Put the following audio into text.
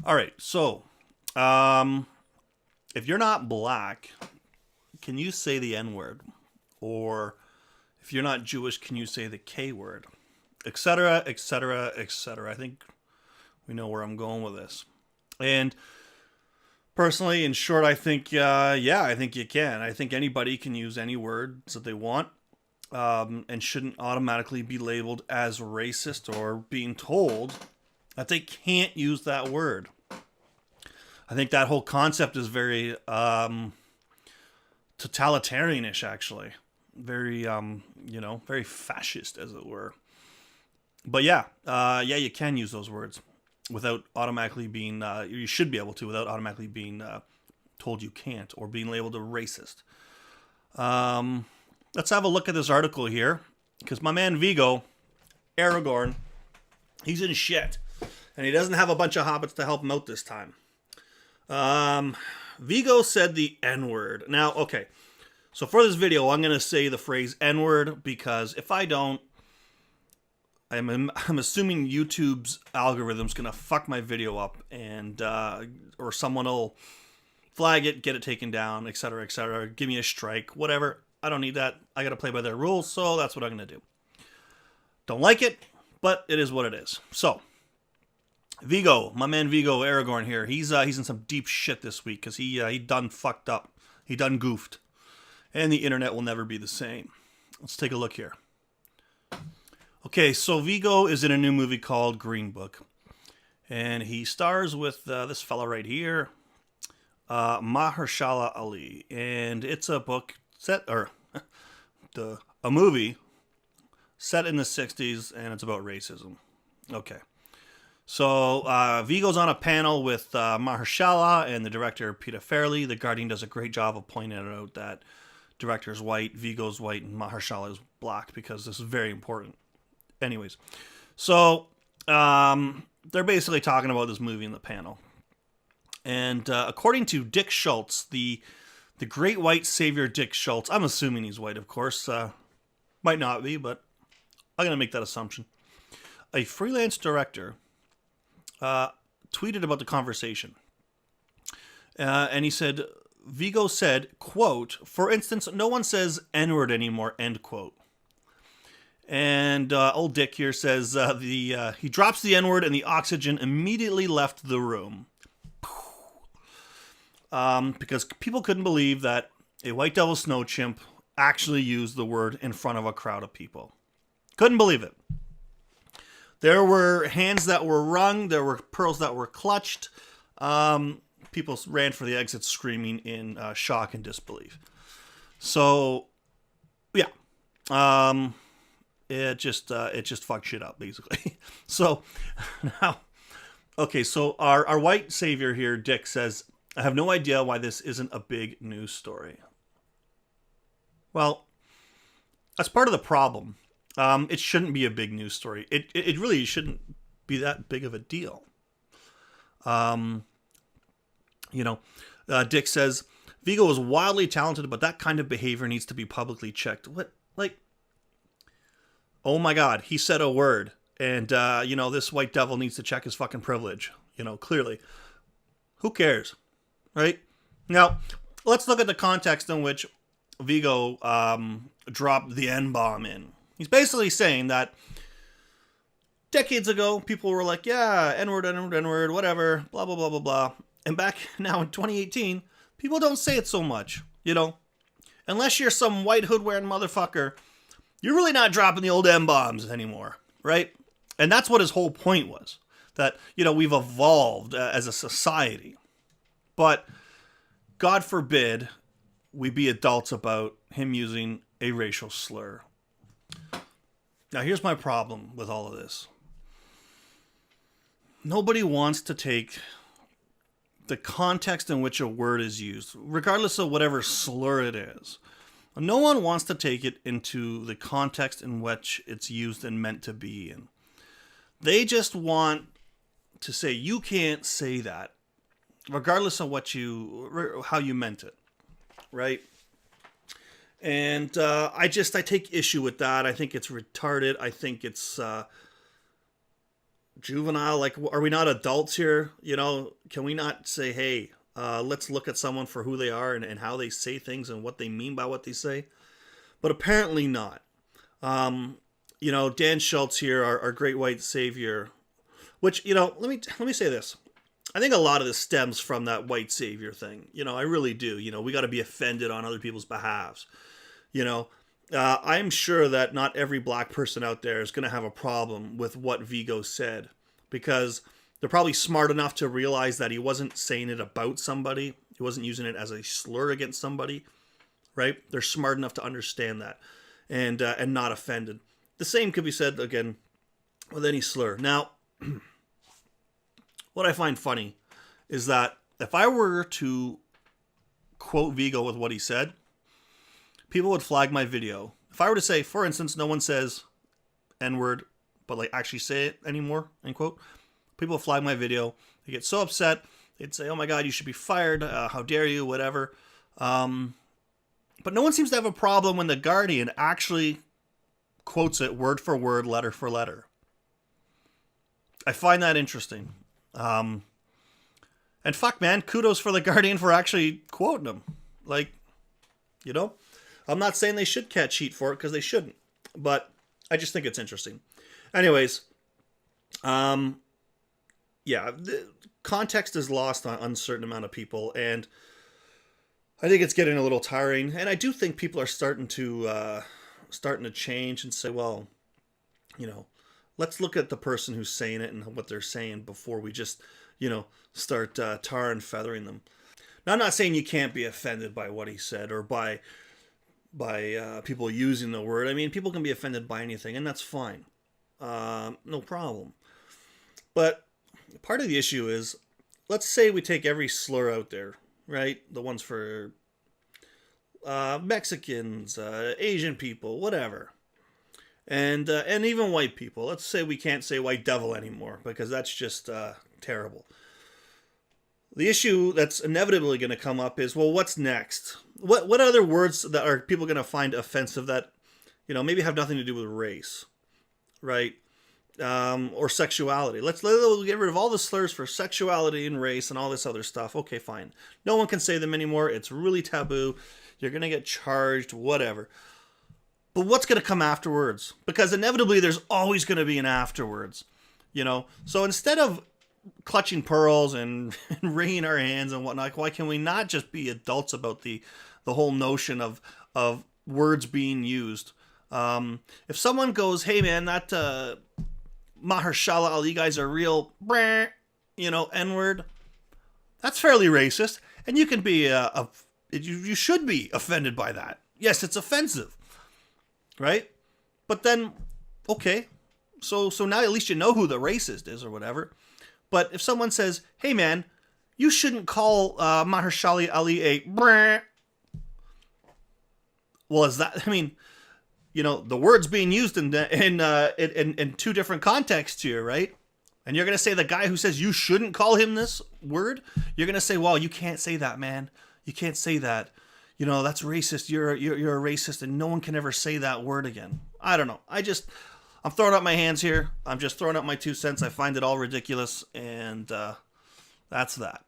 All right, so um, if you're not black, can you say the N word? Or if you're not Jewish, can you say the K word? Etc., etc., etc. I think we know where I'm going with this. And personally, in short, I think, yeah, I think you can. I think anybody can use any words that they want, and shouldn't automatically be labeled as racist or being told that they can't use that word. I think that whole concept is very totalitarianish, actually. Very, very fascist, as it were. But yeah, yeah, you can use those words without automatically being, you should be able to without automatically being told you can't or being labeled a racist. Let's have a look at this article here, because my man Viggo, Aragorn, he's in shit. And he doesn't have a bunch of hobbits to help him out this time. Viggo said the N-word. Now, okay, so for this video, I'm going to say the phrase N-word, because if I don't, I'm assuming YouTube's algorithm's going to fuck my video up, and or someone will flag it, get it taken down, etc., etc., give me a strike, whatever. I don't need that. I got to play by their rules, so that's what I'm going to do. Don't like it, but it is what it is. So, Viggo, my man Viggo Aragorn here, he's in some deep shit this week because he done fucked up. He done goofed. And the internet will never be the same. Let's take a look here. Okay, so Viggo is in a new movie called Green Book. And he stars with this fella right here, Mahershala Ali. And it's a book set, or a movie set in the 60s, and it's about racism. Okay. So Viggo's on a panel with Mahershala and the director Peter Farrelly. The Guardian does a great job of pointing out that director's white, Viggo's white, and Mahershala is black, because this is very important. Anyways, so they're basically talking about this movie in the panel. And according to Dick Schultz, the great white savior Dick Schultz, I'm assuming he's white, of course. Might not be, but I'm going to make that assumption. A freelance director tweeted about the conversation. And he said, Viggo said, quote, "For instance, no one says N-word anymore," end quote. And old Dick here says he drops the N-word and the oxygen immediately left the room. Because people couldn't believe that a white devil snow chimp actually used the word in front of a crowd of people. Couldn't believe it. There were hands that were wrung. There were pearls that were clutched. People ran for the exit screaming in shock and disbelief. So, yeah. It just fucked shit up, basically. So, now, okay, so our white savior here, Dick, says, "I have no idea why this isn't a big news story." Well, that's part of the problem. It shouldn't be a big news story. It really shouldn't be that big of a deal. Dick says, Viggo is wildly talented, but that kind of behavior needs to be publicly checked. What? Like, oh my God, he said a word. And, this white devil needs to check his fucking privilege. Clearly. Who cares? Right? Now, let's look at the context in which Viggo dropped the N-bomb in. He's basically saying that decades ago, people were like, yeah, N-word, N-word, N-word, whatever, blah, blah, blah, blah, blah. And back now in 2018, people don't say it so much, Unless you're some white hood-wearing motherfucker, you're really not dropping the old M-bombs anymore, right? And that's what his whole point was, that, we've evolved as a society. But God forbid we be adults about him using a racial slur. Now, here's my problem with all of this. Nobody wants to take the context in which a word is used, regardless of whatever slur it is. No one wants to take it into the context in which it's used and meant to be in. They just want to say, you can't say that, regardless of how you meant it, right? And I take issue with that. I think it's retarded. I think it's juvenile. Like, are we not adults here? You know, can we not say, hey, let's look at someone for who they are and how they say things and what they mean by what they say? But apparently not. You know, Dan Schultz here, our great white savior, which, you know, let me say this. I think a lot of this stems from that white savior thing. You know, I really do. You know, we got to be offended on other people's behalves. You know, I'm sure that not every black person out there is going to have a problem with what Viggo said, because they're probably smart enough to realize that he wasn't saying it about somebody. He wasn't using it as a slur against somebody, right? They're smart enough to understand that and not offended. The same could be said, again, with any slur. Now, what I find funny is that if I were to quote Viggo with what he said, people would flag my video. If I were to say, for instance, no one says N-word, but like actually say it anymore, end quote, people would flag my video. They get so upset. They'd say, oh my God, you should be fired. How dare you, whatever. But no one seems to have a problem when the Guardian actually quotes it word for word, letter for letter. I find that interesting. And fuck, man, kudos for the Guardian for actually quoting him. Like, you know, I'm not saying they should catch heat for it, because they shouldn't. But I just think it's interesting. Anyways, yeah, the context is lost on an uncertain amount of people, and I think it's getting a little tiring. And I do think people are starting to change and say, well, you know, let's look at the person who's saying it and what they're saying before we just, you know, start tar and feathering them. Now, I'm not saying you can't be offended by what he said or by people using the word. I mean, people can be offended by anything, and that's fine. No problem. But part of the issue is, let's say we take every slur out there, right? The ones for Mexicans, Asian people, whatever. And even white people. Let's say we can't say white devil anymore, because that's just terrible. The issue that's inevitably going to come up is, well, what's next? What other words that are people going to find offensive that, you know, maybe have nothing to do with race, right? Or sexuality. Let's get rid of all the slurs for sexuality and race and all this other stuff. Okay, fine. No one can say them anymore. It's really taboo. You're going to get charged, whatever. But what's going to come afterwards? Because inevitably there's always going to be an afterwards, you know? So instead of clutching pearls and wringing our hands and whatnot, why can we not just be adults about the whole notion of words being used? If someone goes, hey man, that Mahershala Ali guys are real, you know, N-word, that's fairly racist, and you can be you should be offended by that. Yes, it's offensive, right? But then, okay, so now at least you know who the racist is or whatever. But if someone says, hey man, you shouldn't call Mahershala Ali a well, is that, I mean, you know, the word's being used in two different contexts here, right? And you're going to say the guy who says you shouldn't call him this word, you're going to say, well, you can't say that, man. You can't say that. You know, that's racist. You're a racist, and no one can ever say that word again. I don't know. I'm throwing up my hands here. I'm just throwing up my 2 cents. I find it all ridiculous, and that's that.